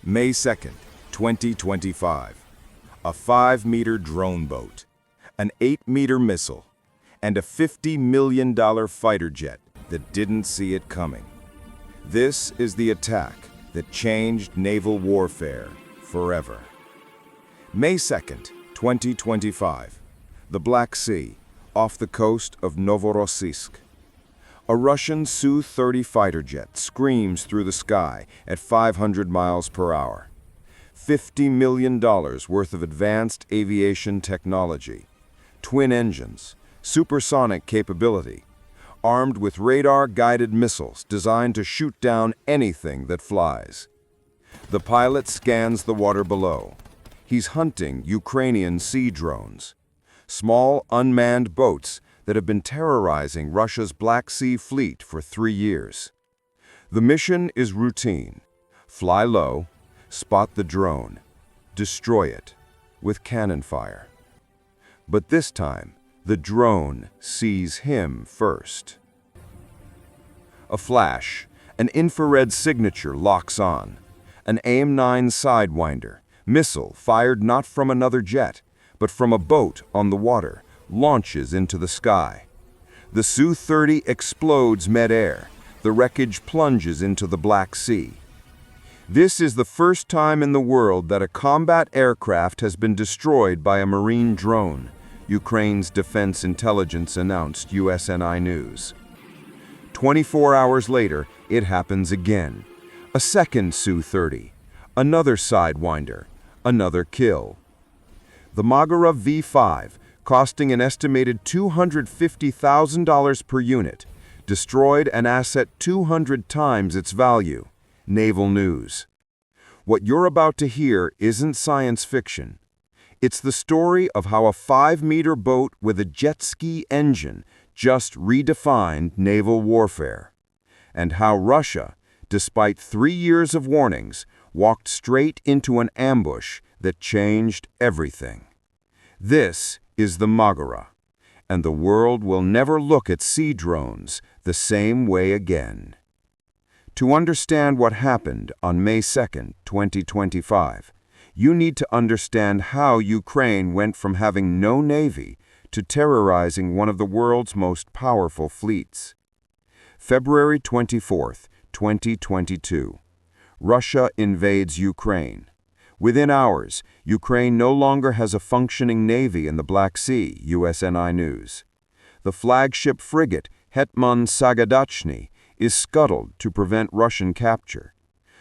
May 2nd, 2025. A 5-meter drone boat, an 8-meter missile, and a $50 million fighter jet that didn't see it coming. This is the attack that changed naval warfare forever. May 2nd, 2025. The Black Sea, off the coast of Novorossiysk. A Russian Su-30 fighter jet screams through the sky at 500 miles per hour. $50 million worth of advanced aviation technology, twin engines, supersonic capability, armed with radar-guided missiles designed to shoot down anything that flies. The pilot scans the water below. He's hunting Ukrainian sea drones, small unmanned boats that have been terrorizing Russia's Black Sea fleet for 3 years. The mission is routine. Fly low, spot the drone, destroy it with cannon fire. But this time, the drone sees him first. A flash, an infrared signature locks on. An AIM-9 Sidewinder, missile fired not from another jet, but from a boat on the water, launches into the sky. The Su-30 explodes mid-air. The wreckage plunges into the Black Sea. This is the first time in the world that a combat aircraft has been destroyed by a marine drone, Ukraine's Defense Intelligence announced USNI News. 24 hours later, it happens again. A second Su-30, another Sidewinder, another kill. The Magura V7, costing an estimated $250,000 per unit, destroyed an asset 200 times its value. Naval News. What you're about to hear isn't science fiction. It's the story of how a 5-meter boat with a jet ski engine just redefined naval warfare, and how Russia, despite 3 years of warnings, walked straight into an ambush that changed everything. This is the Magura, and the world will never look at sea drones the same way again. To understand what happened on May 2nd, 2025, you need to understand how Ukraine went from having no navy to terrorizing one of the world's most powerful fleets. February 24th, 2022. Russia invades Ukraine. Within hours, Ukraine no longer has a functioning navy in the Black Sea, USNI News. The flagship frigate Hetman Sagadachny is scuttled to prevent Russian capture.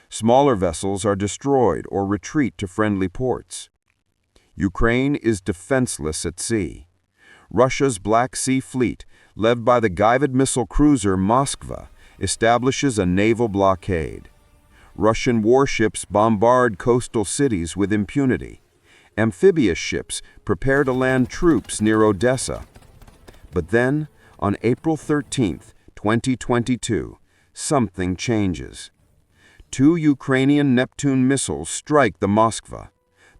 Smaller vessels are destroyed or retreat to friendly ports. Ukraine is defenseless at sea. Russia's Black Sea fleet, led by the guided missile cruiser Moskva, establishes a naval blockade. Russian warships bombard coastal cities with impunity. Amphibious ships prepare to land troops near Odessa. But then, on April 13th, 2022, something changes. 2 Ukrainian Neptune missiles strike the Moskva.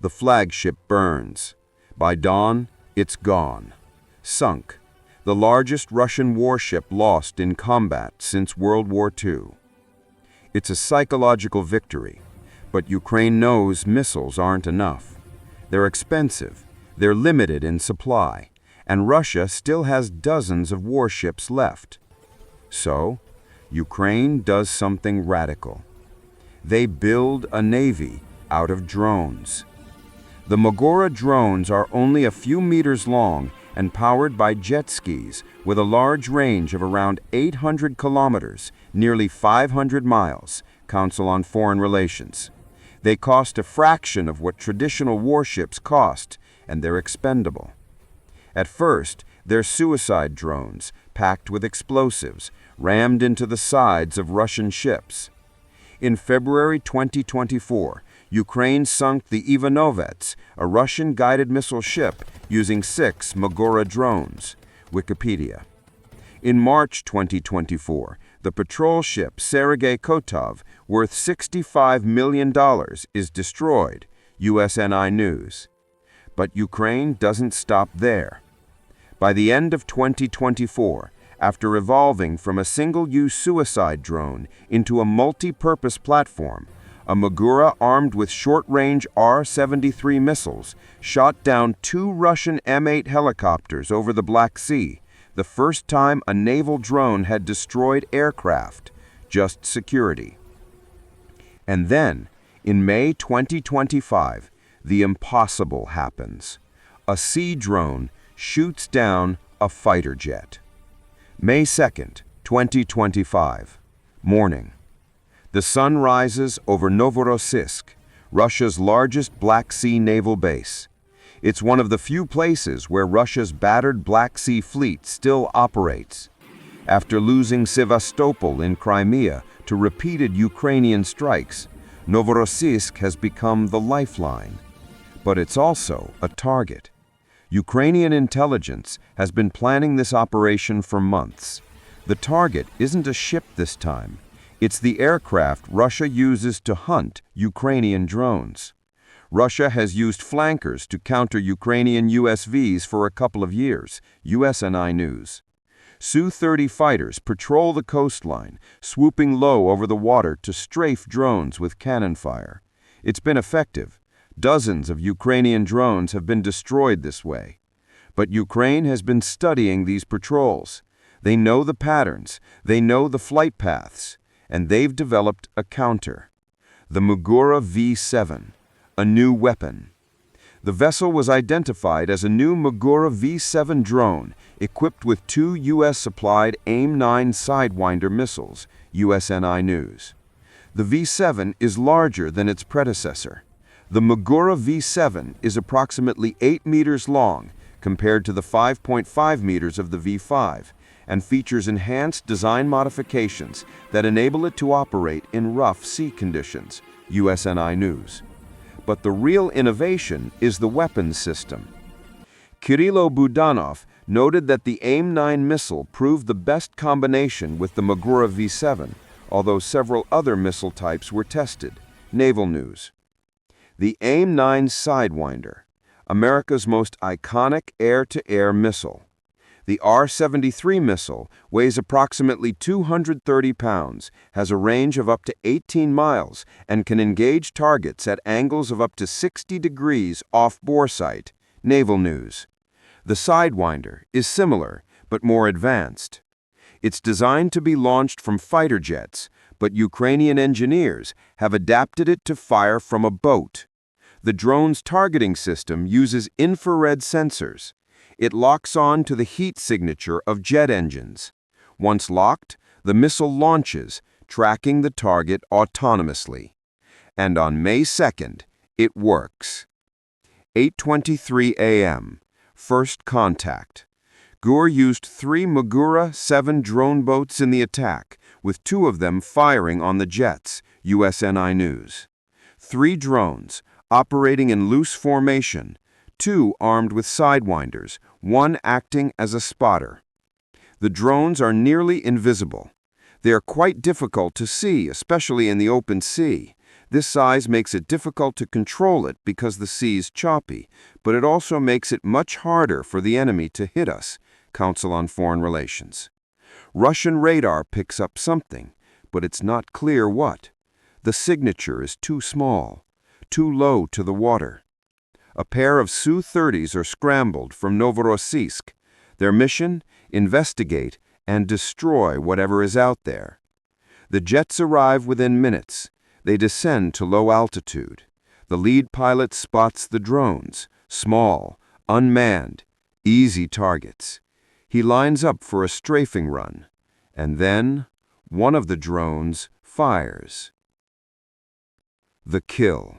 The flagship burns. By dawn, it's gone. Sunk. The largest Russian warship lost in combat since World War II. It's a psychological victory, but Ukraine knows missiles aren't enough. They're expensive, they're limited in supply, and Russia still has dozens of warships left. So, Ukraine does something radical. They build a navy out of drones. The Magura drones are only a few meters long and powered by jet skis with a large range of around 800 kilometers, nearly 500 miles, Council on Foreign Relations. They cost a fraction of what traditional warships cost, and they're expendable. At first, they're suicide drones, packed with explosives, rammed into the sides of Russian ships. In February 2024, Ukraine sunk the Ivanovets, a Russian-guided missile ship, using 6 Magura drones. Wikipedia. In March 2024, the patrol ship Sergei Kotov, worth $65 million, is destroyed. USNI News. But Ukraine doesn't stop there. By the end of 2024, after evolving from a single-use suicide drone into a multi-purpose platform, A Magura armed with short-range R-73 missiles shot down 2 Russian M-8 helicopters over the Black Sea, the first time a naval drone had destroyed aircraft, just security. And then, in May 2025, the impossible happens. A sea drone shoots down a fighter jet. May 2nd, 2025, morning. The sun rises over Novorossiysk, Russia's largest Black Sea naval base. It's one of the few places where Russia's battered Black Sea fleet still operates. After losing Sevastopol in Crimea to repeated Ukrainian strikes, Novorossiysk has become the lifeline. But it's also a target. Ukrainian intelligence has been planning this operation for months. The target isn't a ship this time. It's the aircraft Russia uses to hunt Ukrainian drones. Russia has used flankers to counter Ukrainian USVs for a couple of years, USNI News. Su-30 fighters patrol the coastline, swooping low over the water to strafe drones with cannon fire. It's been effective. Dozens of Ukrainian drones have been destroyed this way. But Ukraine has been studying these patrols. They know the patterns, they know the flight paths, and they've developed a counter. The Magura V7, a new weapon. The vessel was identified as a new Magura V7 drone equipped with 2 U.S.-supplied AIM-9 Sidewinder missiles, USNI News. The V7 is larger than its predecessor. The Magura V7 is approximately 8 meters long compared to the 5.5 meters of the V5 and features enhanced design modifications that enable it to operate in rough sea conditions, USNI News. But the real innovation is the weapons system. Kirilo Budanov noted that the AIM-9 missile proved the best combination with the Magura V7, although several other missile types were tested, Naval News. The AIM-9 Sidewinder, America's most iconic air-to-air missile. The R-73 missile weighs approximately 230 pounds, has a range of up to 18 miles, and can engage targets at angles of up to 60 degrees off bore sight, Naval News. The Sidewinder is similar, but more advanced. It's designed to be launched from fighter jets, but Ukrainian engineers have adapted it to fire from a boat. The drone's targeting system uses infrared sensors. It locks on to the heat signature of jet engines. Once locked, the missile launches, tracking the target autonomously. And on May 2nd, it works. 8:23 a.m. First contact. Gur used 3 Magura 7 drone boats in the attack, with 2 of them firing on the jets, USNI News. 3 drones, operating in loose formation, 2 armed with sidewinders, 1 acting as a spotter. The drones are nearly invisible. They are quite difficult to see, especially in the open sea. This size makes it difficult to control it because the sea is choppy, but it also makes it much harder for the enemy to hit us, Council on Foreign Relations. Russian radar picks up something, but it's not clear what. The signature is too small, too low to the water. A pair of Su-30s are scrambled from Novorossiysk. Their mission? Investigate and destroy whatever is out there. The jets arrive within minutes. They descend to low altitude. The lead pilot spots the drones, small, unmanned, easy targets. He lines up for a strafing run, and then one of the drones fires. The kill.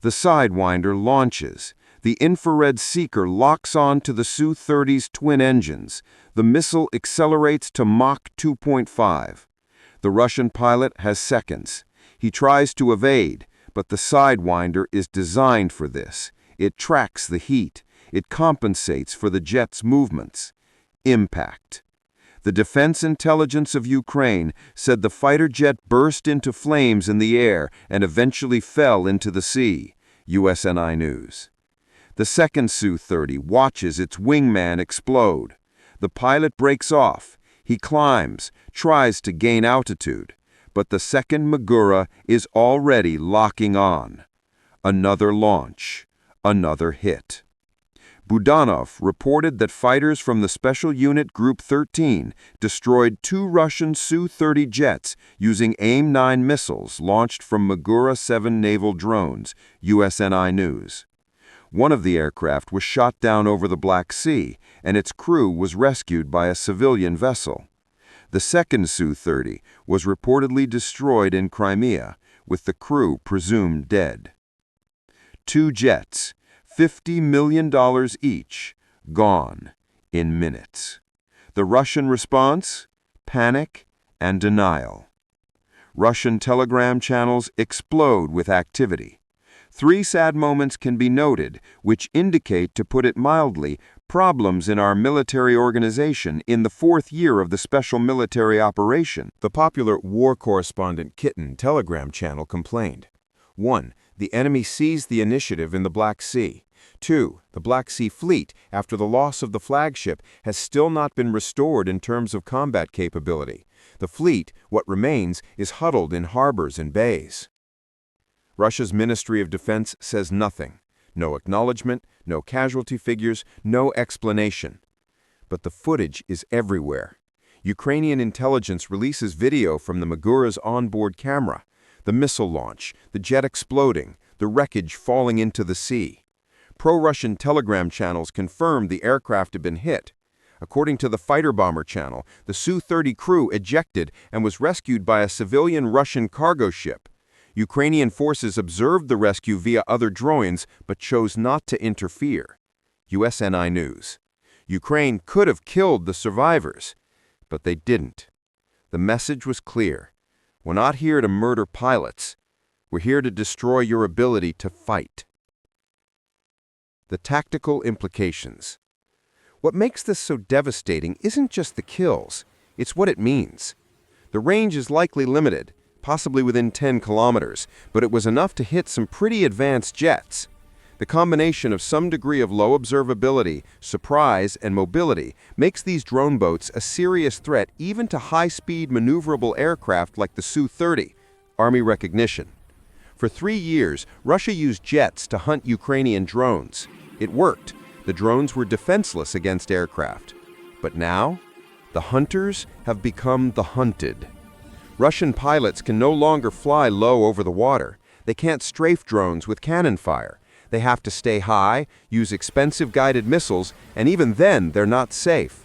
The Sidewinder launches. The infrared seeker locks on to the Su-30's twin engines. The missile accelerates to Mach 2.5. The Russian pilot has seconds. He tries to evade, but the Sidewinder is designed for this. It tracks the heat. It compensates for the jet's movements. Impact. The Defense Intelligence of Ukraine said the fighter jet burst into flames in the air and eventually fell into the sea, USNI News. The second Su-30 watches its wingman explode. The pilot breaks off. He climbs, tries to gain altitude, but the second Magura is already locking on. Another launch, another hit. Budanov reported that fighters from the Special Unit Group 13 destroyed 2 Russian Su-30 jets using AIM-9 missiles launched from Magura V7 naval drones, USNI News. One of the aircraft was shot down over the Black Sea, and its crew was rescued by a civilian vessel. The second Su-30 was reportedly destroyed in Crimea, with the crew presumed dead. 2 jets, $50 million each, gone in minutes. The Russian response? Panic and denial. Russian telegram channels explode with activity. 3 sad moments can be noted, which indicate, to put it mildly, problems in our military organization in the 4th year of the special military operation. The popular war correspondent Kitten telegram channel complained. 1. The enemy seized the initiative in the Black Sea. 2. The Black Sea Fleet, after the loss of the flagship, has still not been restored in terms of combat capability. The fleet, what remains, is huddled in harbors and bays. Russia's Ministry of Defense says nothing. No acknowledgement, no casualty figures, no explanation. But the footage is everywhere. Ukrainian intelligence releases video from the Magura's onboard camera. The missile launch, the jet exploding, the wreckage falling into the sea. Pro-Russian telegram channels confirmed the aircraft had been hit. According to the fighter bomber channel, the Su-30 crew ejected and was rescued by a civilian Russian cargo ship. Ukrainian forces observed the rescue via other drones but chose not to interfere. USNI News. Ukraine could have killed the survivors, but they didn't. The message was clear. We're not here to murder pilots. We're here to destroy your ability to fight. The tactical implications. What makes this so devastating isn't just the kills, it's what it means. The range is likely limited, possibly within 10 kilometers, but it was enough to hit some pretty advanced jets. The combination of some degree of low observability, surprise, and mobility makes these drone boats a serious threat even to high-speed maneuverable aircraft like the Su-30. Army recognition. For 3 years, Russia used jets to hunt Ukrainian drones. It worked. The drones were defenseless against aircraft. But now, the hunters have become the hunted. Russian pilots can no longer fly low over the water. They can't strafe drones with cannon fire. They have to stay high, use expensive guided missiles, and even then they're not safe.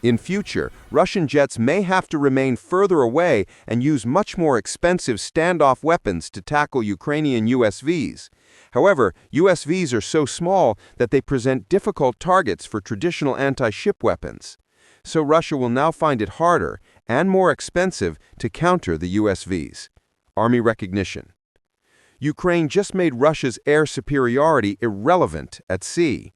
In future, Russian jets may have to remain further away and use much more expensive standoff weapons to tackle Ukrainian USVs. However, USVs are so small that they present difficult targets for traditional anti-ship weapons. So Russia will now find it harder and more expensive to counter the USVs. Army recognition. Ukraine just made Russia's air superiority irrelevant at sea.